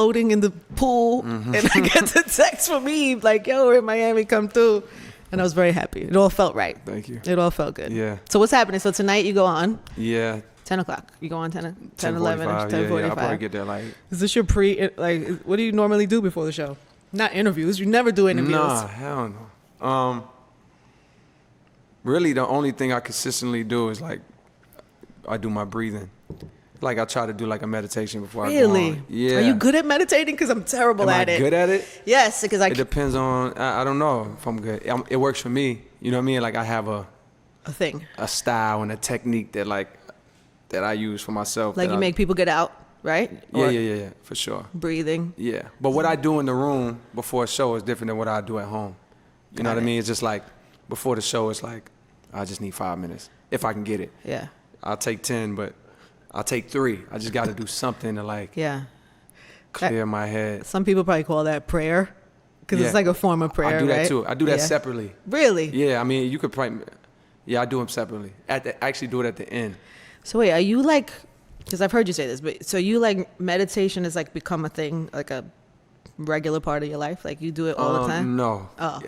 floating in the pool, and I get the text from Eve like, "Yo, we're in Miami, come through," and I was very happy. It all felt right. Thank you. It all felt good. Yeah. So what's happening? So tonight you go on. Yeah. 10 o'clock. You go on 10, 11, 10:45. 10:45. Yeah, I'll probably get there like. Is this your what do you normally do before the show? Not interviews. You never do interviews. Nah, hell no. Really, the only thing I consistently do is like, I do my breathing. Like I try to do like a meditation before I go on. Yeah. Are you good at meditating? Because I'm terrible at it. Am I good at it? Yes, because It depends on, I don't know if I'm good. It works for me. You know what I mean? Like I have a thing. A style and a technique that I use for myself. Like you make people get out, right? Yeah, for sure. Breathing. Yeah. But what I do in the room before a show is different than what I do at home. You know what I mean? It's just like, before the show, it's like, I just need 5 minutes, if I can get it. Yeah. I'll take 10, but I'll take 3. I just got to do something to like clear my head. Some people probably call that prayer, because it's like a form of prayer, I do that right? too. I do that separately. Really? Yeah, I mean, you could probably, I do them separately. I actually do it at the end. So wait, are you like, because I've heard you say this, but so you like meditation has like become a thing, like a regular part of your life? Like you do it all the time? No. Oh.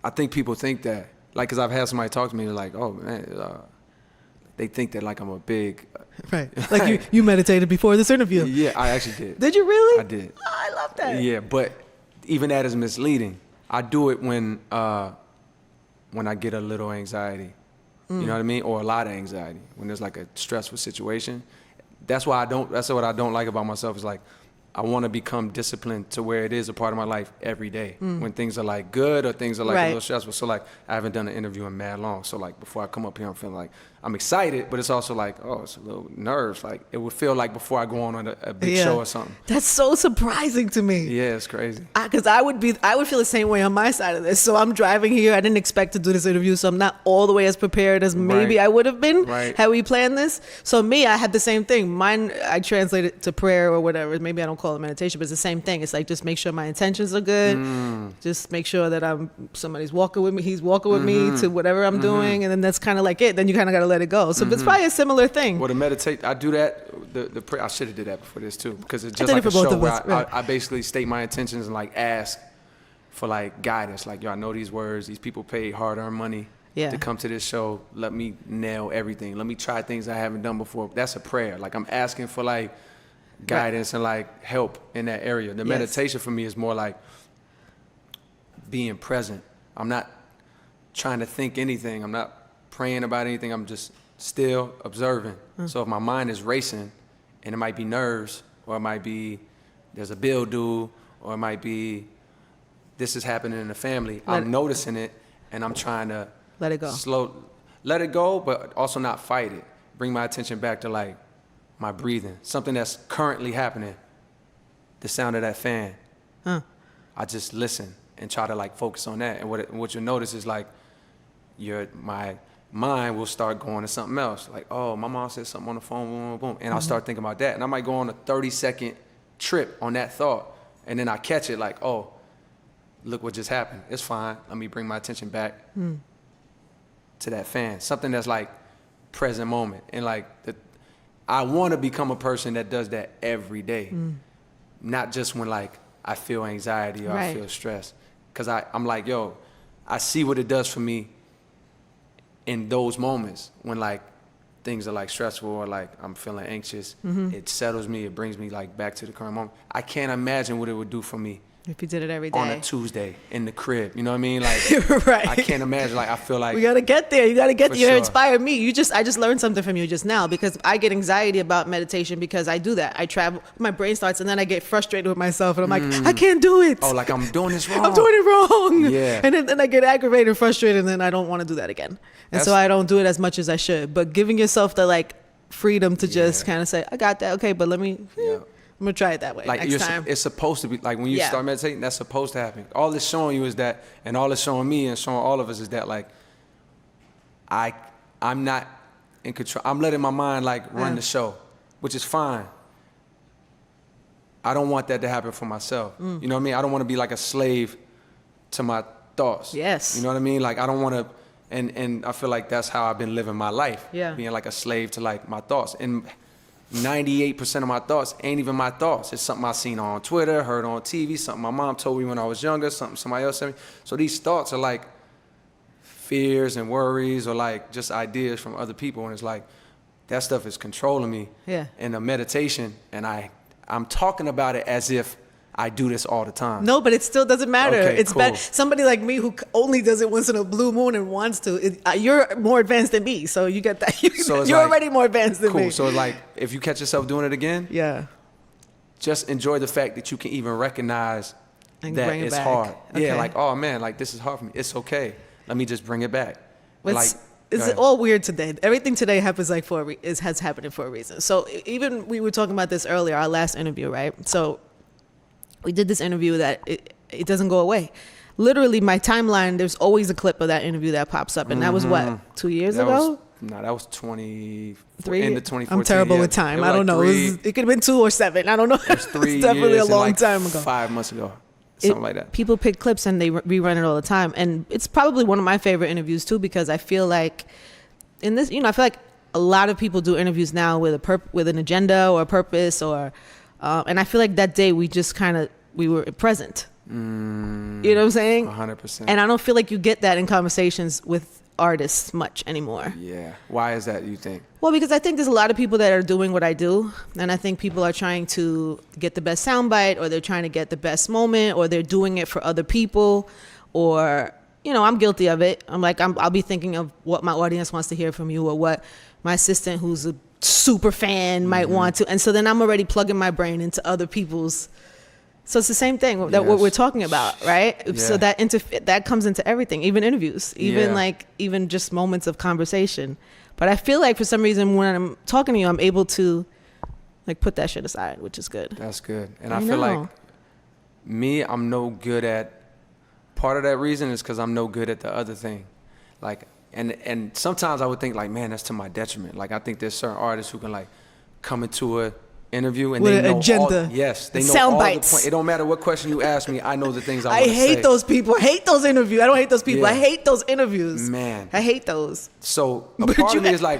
I think people think that, like, because I've had somebody talk to me, they're like, oh man, they think that like I'm a big. Right. Like you meditated before this interview. Yeah, I actually did. Did you really? I did. Oh, I love that. Yeah, but even that is misleading. I do it when I get a little anxiety. You know what I mean? Or a lot of anxiety. When there's like a stressful situation. That's what I don't like about myself is like, I want to become disciplined to where it is a part of my life every day. When things are like good or things are like a little stressful. So like I haven't done an interview in mad long. So like before I come up here, I'm feeling like I'm excited, but it's also like, oh, it's a little nerves. Like it would feel like before I go on a big show or something. That's so surprising to me. Yeah, it's crazy. Because I would feel the same way on my side of this. So I'm driving here. I didn't expect to do this interview, so I'm not all the way as prepared as maybe I would have been had we planned this. So me, I had the same thing. Mine, I translate it to prayer or whatever. Maybe I don't call it meditation, but it's the same thing. It's like just make sure my intentions are good. Just make sure that somebody's walking with me. He's walking with me to whatever I'm doing, and then that's kind of like it. Then you kind of got to let it go. So it's probably a similar thing. Well, to meditate, I do that. The prayer, I should have did that before this too, because it's just like a show where I basically state my intentions and like ask for like guidance. Like, yo, I know these words. These people paid hard-earned money to come to this show. Let me nail everything. Let me try things I haven't done before. That's a prayer. Like I'm asking for like guidance and like help in that area. The meditation for me is more like being present. I'm not trying to think anything. I'm not praying about anything. I'm just still observing. So if my mind is racing, and it might be nerves, or it might be there's a bill due, or it might be this is happening in the family, I'm noticing it, and I'm trying to let it go. Let it go, but also not fight it. Bring my attention back to like my breathing, something that's currently happening, the sound of that fan. I just listen and try to like focus on that. And what you'll notice is like my mind will start going to something else. Like, oh, my mom said something on the phone, boom, boom, boom. And I'll start thinking about that. And I might go on a 30-second trip on that thought. And then I catch it like, oh, look what just happened. It's fine. Let me bring my attention back to that fan. Something that's like present moment. And like, I want to become a person that does that every day. Not just when like I feel anxiety or I feel stress. Because I'm like, yo, I see what it does for me in those moments when like things are like stressful or like I'm feeling anxious. It settles me. It brings me like back to the current moment. I can't imagine what it would do for me if you did it every day on a Tuesday in the crib. You know what I mean? Like, I can't imagine. Like, I feel like we gotta get there. You gotta get there. You inspired me. I just learned something from you just now, because I get anxiety about meditation because I do that. I travel, my brain starts, and then I get frustrated with myself, and I'm like, I can't do it. Oh, like I'm doing this wrong. I'm doing it wrong. Yeah. And then I get aggravated and frustrated, and then I don't want to do that again. And so I don't do it as much as I should. But giving yourself the like freedom to just kind of say, I got that. Okay, but let me. I'm gonna try it that way like next time. It's supposed to be like when you start meditating, that's supposed to happen. All it's showing you is that, and all it's showing me and showing all of us is that like I'm not in control. I'm letting my mind like run the show, which is fine. I don't want that to happen for myself. You know what I mean? I don't want to be like a slave to my thoughts. Yes. You know what I mean? Like I don't want to, and I feel like that's how I've been living my life. Yeah. Being like a slave to like my thoughts. And 98% of my thoughts ain't even my thoughts. It's something I seen on Twitter, heard on TV, something my mom told me when I was younger, something somebody else said me. So these thoughts are like fears and worries or like just ideas from other people. And it's like, that stuff is controlling me in a meditation. And I'm talking about it as if I do this all the time. No, but it still doesn't matter. Okay, it's cool. Somebody like me who only does it once in a blue moon and wants to. You're more advanced than me, so you get that. So you're already more advanced than me. Cool. So like, if you catch yourself doing it again, just enjoy the fact that you can even recognize and that it's hard. Okay. Yeah, like, oh man, like this is hard for me. It's okay. Let me just bring it back. It's all weird today. Everything today happens like has happened for a reason. So even we were talking about this earlier, our last interview, right? So we did this interview that it doesn't go away. Literally, my timeline, there's always a clip of that interview that pops up. And that was what, 2 years ago? That was 23. End of 2014. I'm terrible with time. I don't know. It could have been 2 or 7. I don't know. It was 3 it's definitely years a long and like time ago. 5 months ago. Something like that. People pick clips and they rerun it all the time. And it's probably one of my favorite interviews too, because I feel like I feel like a lot of people do interviews now with with an agenda or a purpose and I feel like that day we just we were present. You know what I'm saying? 100%. And I don't feel like you get that in conversations with artists much anymore. Yeah. Why is that, you think? Well, because I think there's a lot of people that are doing what I do. And I think people are trying to get the best soundbite, or they're trying to get the best moment, or they're doing it for other people. Or, I'm guilty of it. I'm like, I'll be thinking of what my audience wants to hear from you, or what my assistant who's a super fan might want to. And so then I'm already plugging my brain into other people's. So it's the same thing that what we're talking about, right? Yeah. So that comes into everything, even interviews, even just moments of conversation. But I feel like for some reason when I'm talking to you, I'm able to like put that shit aside, which is good. That's good. And I feel like I'm no good at, part of that reason is because I'm no good at the other thing. Like, and sometimes I would think like, man, that's to my detriment. Like I think there's certain artists who can like come into a interview and with they know agenda. They know sound all bites. the points. It don't matter what question you ask me, I know the things I want to say. I hate those people. I hate those interviews. I don't hate those people. I hate those interviews. Man. I hate those. So a part of me is like,